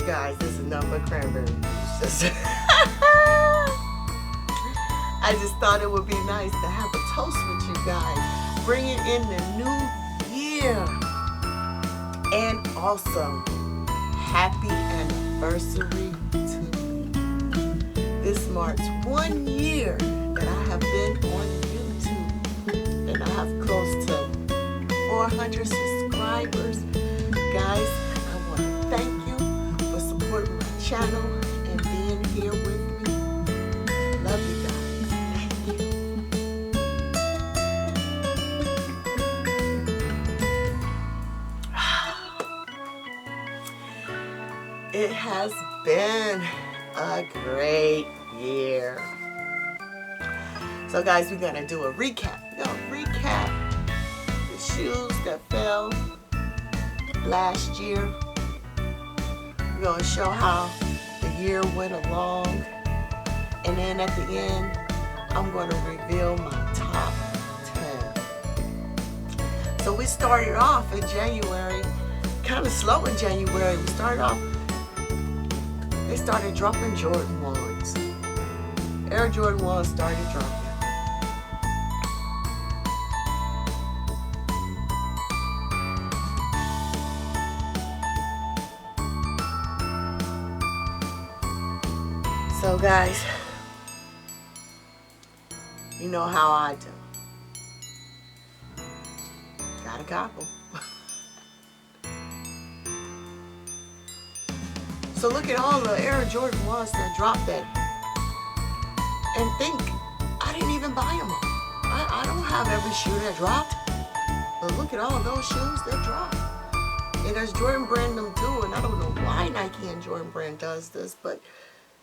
guys, this is nothing but cranberry juice. I just thought it would be nice to have a toast with you guys, bringing in the new year. And also, happy anniversary to me. This marks 1 year that I have been on YouTube, and I have close to 400 subscribers. Guys, I want to thank you for supporting my channel and being here with me. Love you guys. Thank you. It has been a great year. So guys, we're going to do a recap. We're going to recap the shoes that fell last year. We're going to show how the year went along. And then at the end, I'm going to reveal my top 10. So we started off in January, kind of slow in January. We started off, they started dropping Jordan 1s. Air Jordan 1s started dropping. So guys, you know how I do. Gotta gobble. So look at all the Air Jordan 1s that dropped that. And think, I didn't even buy them all. I don't have every shoe that dropped. But look at all those shoes that dropped. And there's Jordan Brand them too. And I don't know why Nike and Jordan Brand does this, but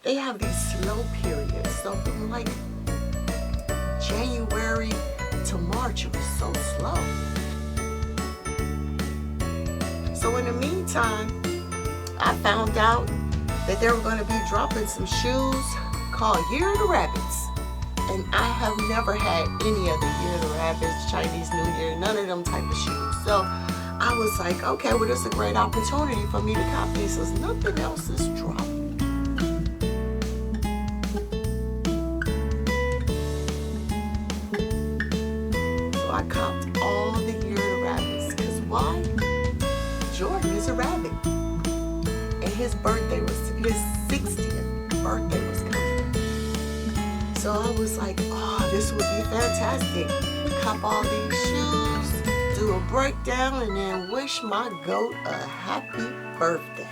they have these slow periods. So from like January to March, it was so slow. So in the meantime, I found out that they were going to be dropping some shoes called Year of the Rabbits. And I have never had any of the Year of the Rabbits, Chinese New Year, none of them type of shoes. So I was like, okay, well, this is a great opportunity for me to copy since nothing else is dropping. I copped all the Year of the Rabbits. Because why? Jordan is a rabbit. And his birthday was, his 60th birthday was coming. So I was like, oh, this would be fantastic. Cop all these shoes, do a breakdown, and then wish my goat a happy birthday.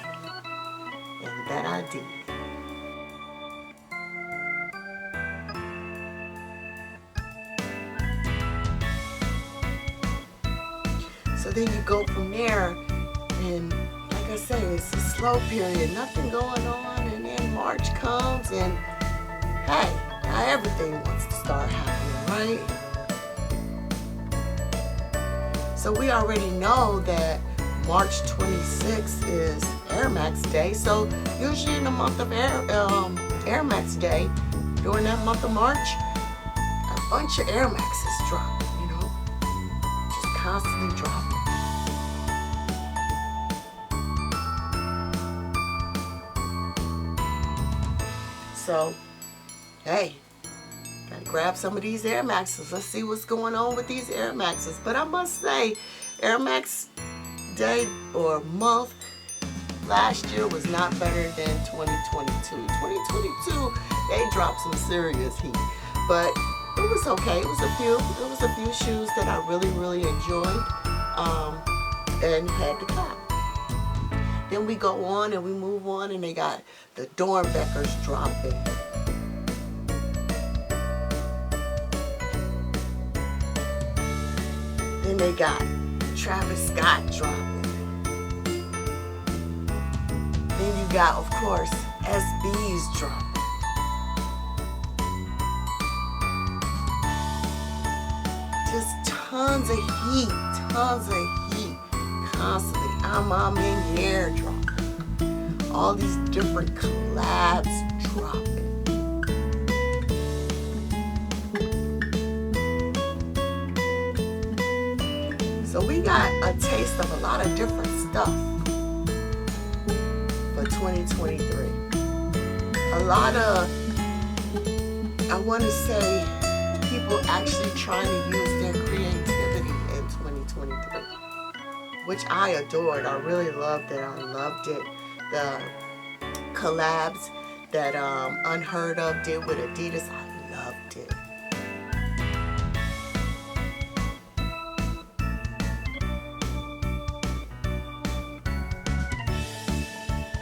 And that I did. So then you go from there, and like I say, it's a slow period, nothing going on, and then March comes, and hey, now everything wants to start happening, right? So we already know that March 26th is Air Max Day, so usually in the month of Air Max Day, during that month of March, a bunch of Air Maxes drop, you know, just constantly dropping. So, hey, gotta grab some of these Air Maxes. Let's see what's going on with these Air Maxes. But I must say, Air Max Day or month last year was not better than 2022. 2022, they dropped some serious heat. But it was okay. It was a few shoes that I really, really enjoyed and had to cop. Then we go on and we move on, and they got the Dornbeckers dropping. Then they got Travis Scott dropping. Then you got, of course, SB's dropping. Just tons of heat constantly. I'm in the air dropping. All these different collabs dropping. So we got a taste of a lot of different stuff for 2023. A lot of, I want to say, people actually trying to use their creativity in 2023, which I adored. I really loved it. I loved it. The collabs that Unheard Of did with Adidas, I loved it.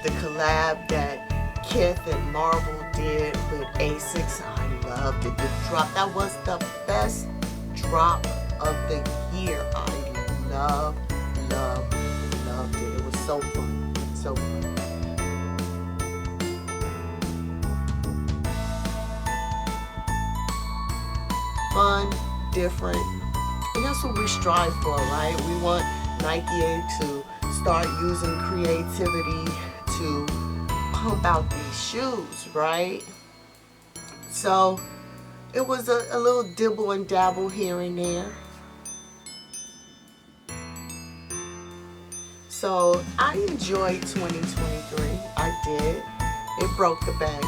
The collab that Kith and Marvel did with Asics, I loved it. The drop, that was the best drop of the year. I loved it. It was so fun. So fun. Fun, different, and that's what we strive for, right? We want Nike to start using creativity to pump out these shoes, right? So it was a little dibble and dabble here and there. So I enjoyed 2023. I did. It broke the bank.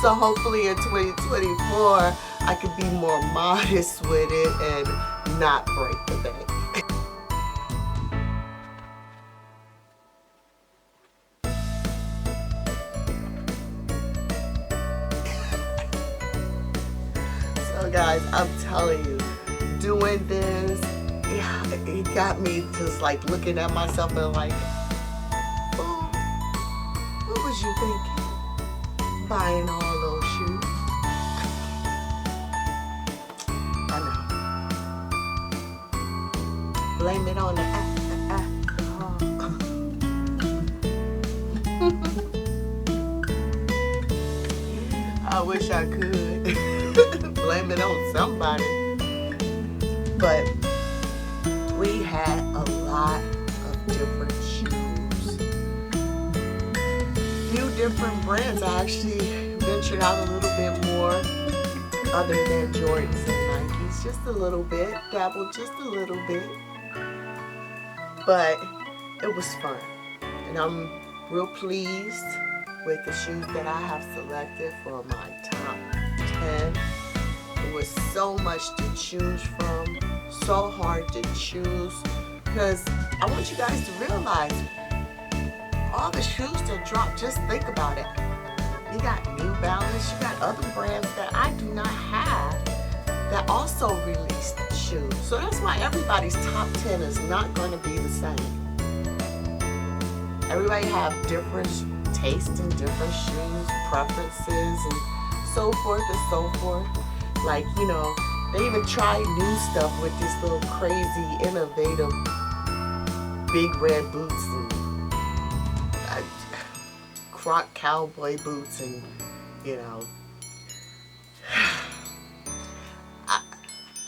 So hopefully in 2024 I could be more modest with it and not break the bank. So guys, I'm telling you, doing this, yeah, it got me just like looking at myself and like, oh, what was you thinking? Buying all those shoes? I know. Blame it on the I wish I could. Blame it on somebody. But we had a lot of different shoes. Few different brands. I actually ventured out a little bit more other than Jordans and Nikes. Just a little bit. Dabbled just a little bit. But it was fun. And I'm real pleased with the shoes that I have selected for my top 10. It was so much to choose from. So hard to choose. Because I want you guys to realize all the shoes that dropped, just think about it. You got New Balance, you got other brands that I do not have that also released shoes. So that's why everybody's top 10 is not going to be the same. Everybody have different tastes in different shoes, preferences, and so forth and so forth. Like, you know, they even try new stuff with this little crazy, innovative, big red boots and Croc cowboy boots, and you know,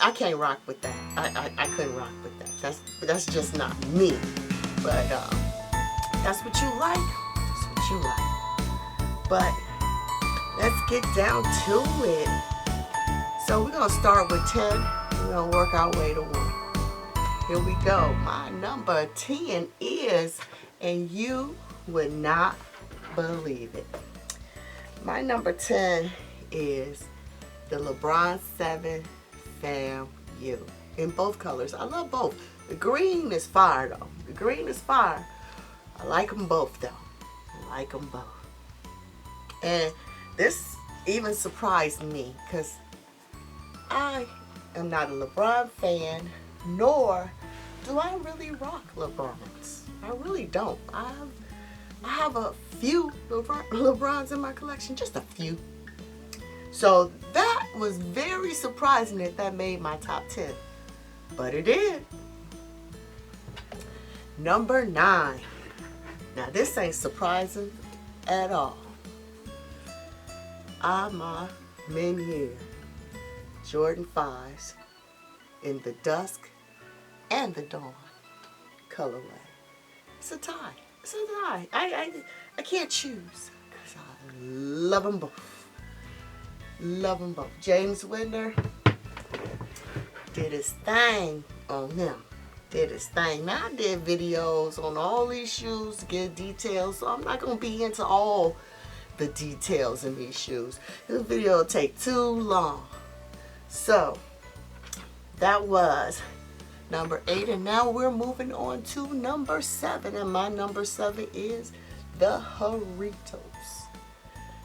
I can't rock with that. I couldn't rock with that. That's just not me. But that's what you like. That's what you like. But let's get down to it. So we're gonna start with 10. We're gonna work our way to 1. Here we go. My number 10 is, and you would not believe it. My number 10 is the N.Broad St Fam U in both colors. I love both. The green is fire though. The green is fire. I like them both though. I like them both. And this even surprised me because I am not a N.Broad fan, nor do I really rock LeBrons. I really don't. I have a few LeBrons in my collection, just a few. So that was very surprising that made my top 10. But it did. Number 9. Now this ain't surprising at all. My Menu Jordan 5s in the dusk and the dawn colorway. It's a tie. It's a tie. I can't choose because I love them both. Love them both. James Winder did his thing on them. did his thing. Now I did videos on all these shoes to get details, so I'm not going to be into all the details in these shoes. This video will take too long. So that was number 8, and now we're moving on to number 7, and my number 7 is the Jarritos.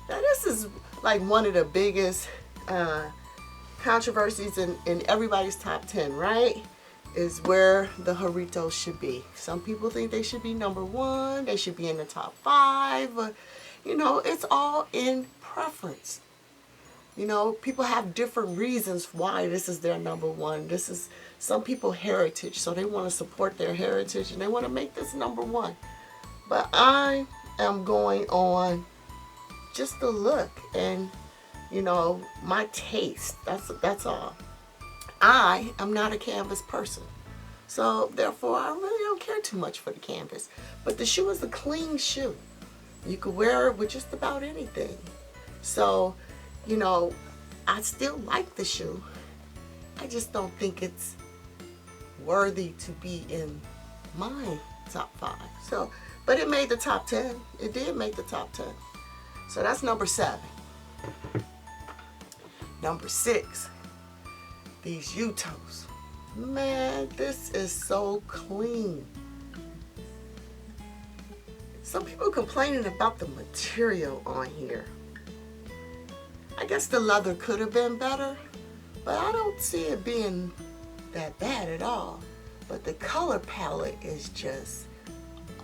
Now this is like one of the biggest controversies in everybody's top 10, right? Is where the Jarritos should be. Some people think they should be number 1, they should be in the top 5. You know, it's all in preference. You know, people have different reasons why this is their number 1. This is some people heritage, so they want to support their heritage and they want to make this number 1. But I am going on just the look and, you know, my taste. That's all. I am not a canvas person, so therefore I really don't care too much for the canvas. But the shoe is a clean shoe. You could wear it with just about anything. So, you know, I still like the shoe. I just don't think it's worthy to be in my top 5. So, but it made the top 10. It did make the top 10. So that's number 7. Number 6. These U-toes. Man, this is so clean. Some people complaining about the material on here. I guess the leather could have been better, but I don't see it being that bad at all. But the color palette is just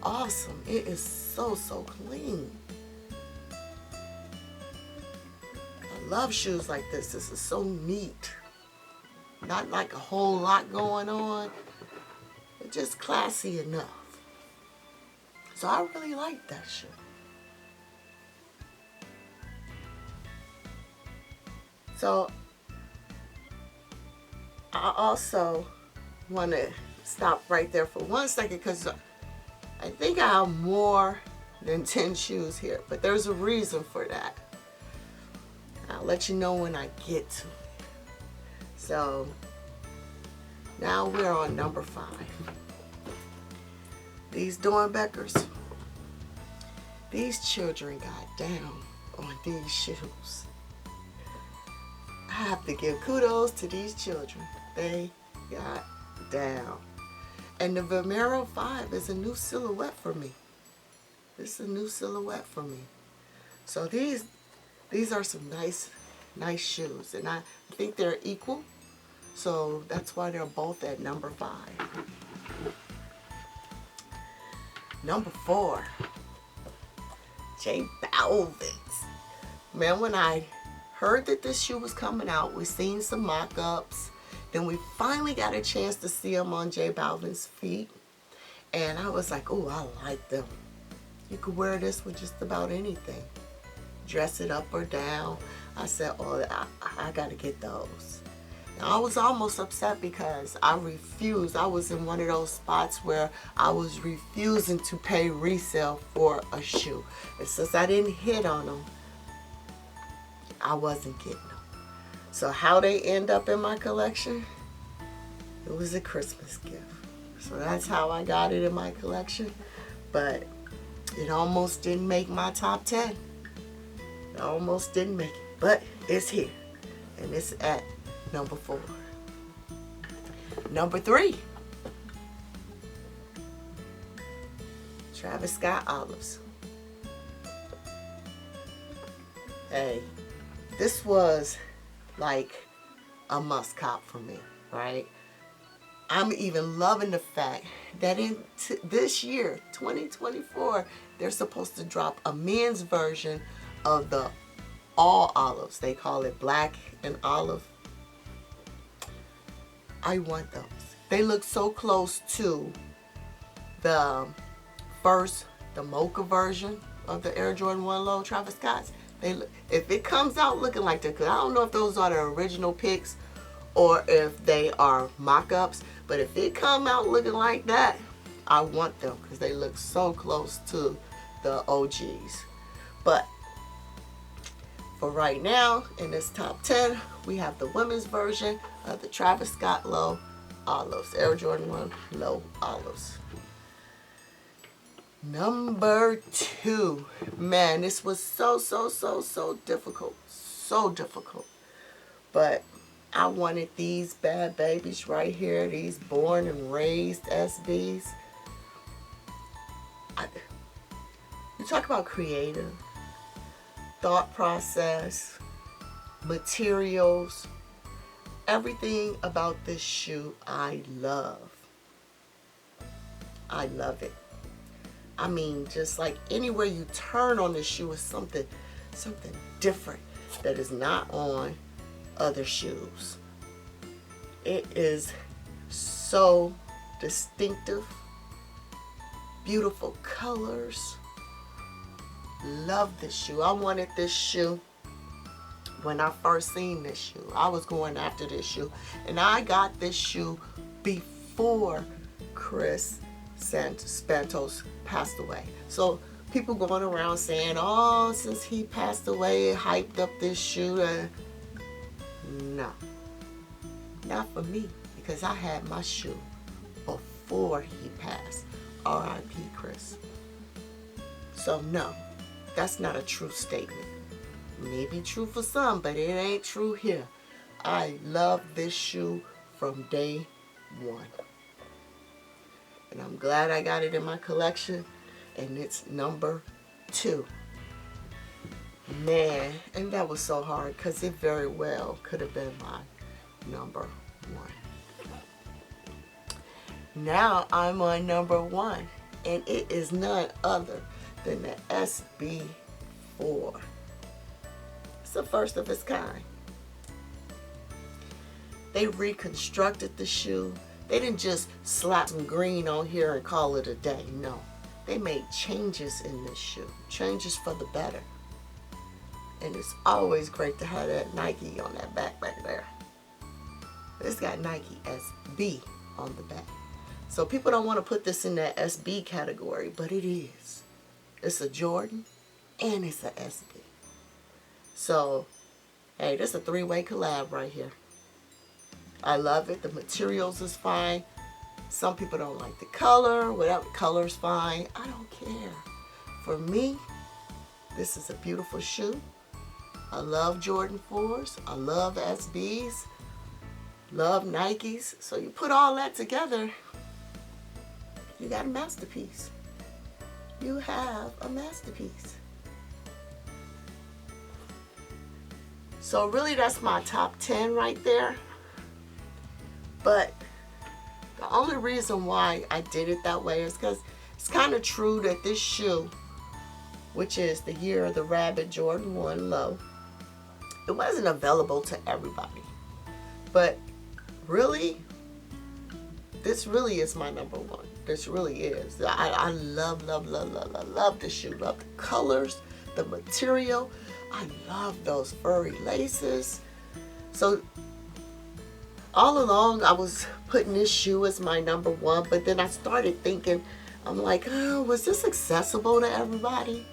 awesome. It is so clean. I love shoes like this. This is so neat. Not like a whole lot going on, but just classy enough. So I really like that shoe. So I also want to stop right there for 1 second because I think I have more than 10 shoes here, but there's a reason for that. I'll let you know when I get to it. So now we're on number 5. These Dornbeckers, these children got down on these shoes. I have to give kudos to these children. They got down. And the Vomero 5 is a new silhouette for me. This is a new silhouette for me. So these are some nice shoes, and I think they're equal. So that's why they're both at number 5. Number 4, J Balvin's. Man, when I heard that this shoe was coming out, we seen some mock-ups. Then we finally got a chance to see them on J Balvin's feet. And I was like, oh, I like them. You could wear this with just about anything. Dress it up or down. I said, oh, I got to get those. Now, I was almost upset because I refused. I was in one of those spots where I was refusing to pay resale for a shoe. And since I didn't hit on them, I wasn't getting them. So how they end up in my collection? It was a Christmas gift. So that's how I got it in my collection. But it almost didn't make my top 10. It almost didn't make it. But it's here. And it's at number 4. Number 3. Travis Scott Olives. Hey, this was like a must cop for me, right? I'm even loving the fact that in this year, 2024, they're supposed to drop a men's version of the all olives. They call it black and olive. I want those. They look so close to the mocha version of the Air Jordan 1 Low Travis Scott's. If it comes out looking like that, because I don't know if those are the original pics or if they are mock-ups, but if it come out looking like that, I want them because they look so close to the OGs. But for right now, in this top 10, we have the women's version of the Travis Scott Low olives. Air Jordan 1 low olives. Number 2. Man, this was so difficult. So difficult. But I wanted these bad babies right here. These born and raised SBs. You talk about creative, thought process, materials. Everything about this shoe I love. I love it. I mean, just like anywhere you turn on this shoe is something different that is not on other shoes. It is so distinctive, beautiful colors. Love this shoe. I wanted this shoe when I first seen this shoe. I was going after this shoe, and I got this shoe before Chris Spantos passed away. So people going around saying, oh, since he passed away, it hyped up this shoe. No, not for me, because I had my shoe before he passed. R.I.P. Chris. So no, that's not a true statement. Maybe true for some, but it ain't true here. I love this shoe from day one. And I'm glad I got it in my collection. And it's number 2. Man, and that was so hard because it very well could have been my number 1. Now I'm on number 1. And it is none other than the SB4. It's the first of its kind. They reconstructed the shoe. They didn't just slap some green on here and call it a day. No. They made changes in this shoe. Changes for the better. And it's always great to have that Nike on that back there. It's got Nike SB on the back. So people don't want to put this in that SB category, but it is. It's a Jordan and it's a SB. So, hey, this is a 3-way collab right here. I love it. The materials is fine. Some people don't like the color. Whatever, color's fine. I don't care. For me, this is a beautiful shoe. I love Jordan 4s. I love SBs. Love Nikes. So you put all that together, you got a masterpiece. You have a masterpiece. So really that's my top 10 right there. But the only reason why I did it that way is because it's kind of true that this shoe, which is the year of the Rabbit Jordan 1 Low, it wasn't available to everybody. But really, this really is my number 1. This really is. I love this shoe. Love the colors, the material. I love those furry laces. So all along I was putting this shoe as my number 1, but then I started thinking, I'm like, oh, was this accessible to everybody?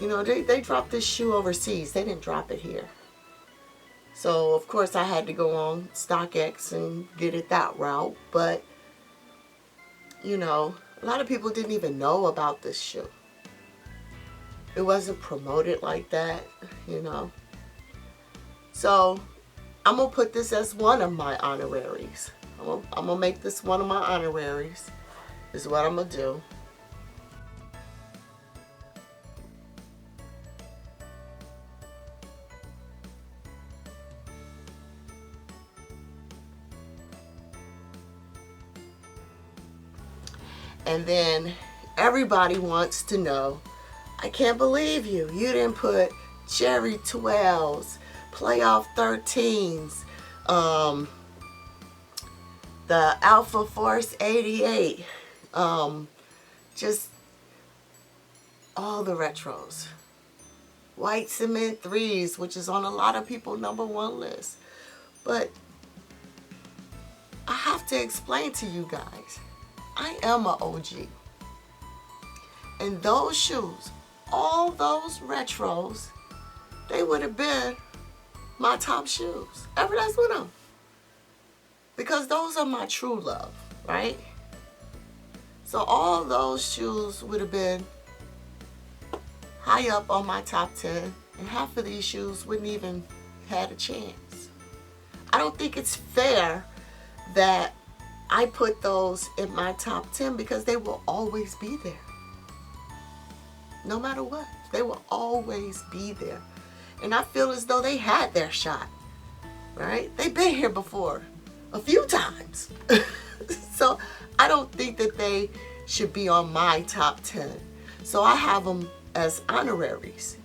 You know, they dropped this shoe overseas. They didn't drop it here. So of course I had to go on StockX and get it that route. But you know, a lot of people didn't even know about this shoe. It wasn't promoted like that, you know. So I'm going to put this as one of my honoraries. I'm going to make this one of my honoraries. Is what I'm going to do. And then everybody wants to know, I can't believe you didn't put Cherry 12s, Playoff 13s, the Alpha Force 88, just all the retros. White Cement 3s, which is on a lot of people's number 1 list. But I have to explain to you guys, I am an OG. And those shoes, all those retros, they would have been my top shoes. Every last one of them. because those are my true love, right? So all those shoes would have been high up on my top 10, and half of these shoes wouldn't even had a chance. I don't think it's fair that I put those in my top 10 because they will always be there. No matter what, they will always be there. And I feel as though they had their shot, right? They've been here before a few times. So I don't think that they should be on my top 10. So I have them as honoraries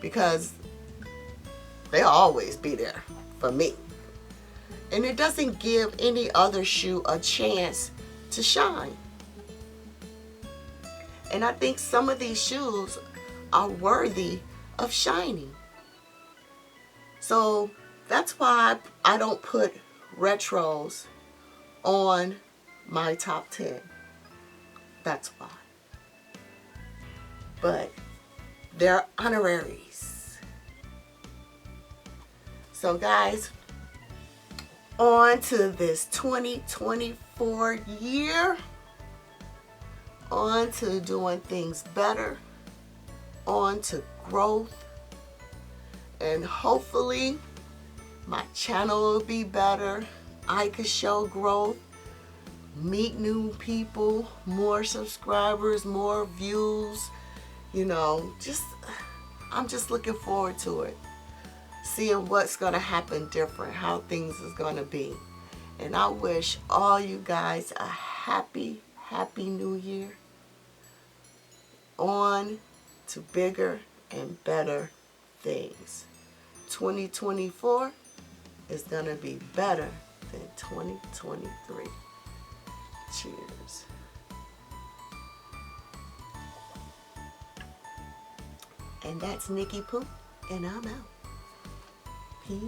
because they'll always be there for me. And it doesn't give any other shoe a chance to shine. And I think some of these shoes are worthy of shining. So that's why I don't put retros on my top 10. That's why. But they're honoraries. So guys, on to this 2024 year. On to doing things better. On to growth. And hopefully my channel will be better. I could show growth, meet new people, more subscribers, more views. You know, I'm just looking forward to it. Seeing what's going to happen different, how things is going to be. And I wish all you guys a happy new year. On to bigger and better things. 2024 is going to be better than 2023. Cheers. And that's Nickie Poo, and I'm out. Peace.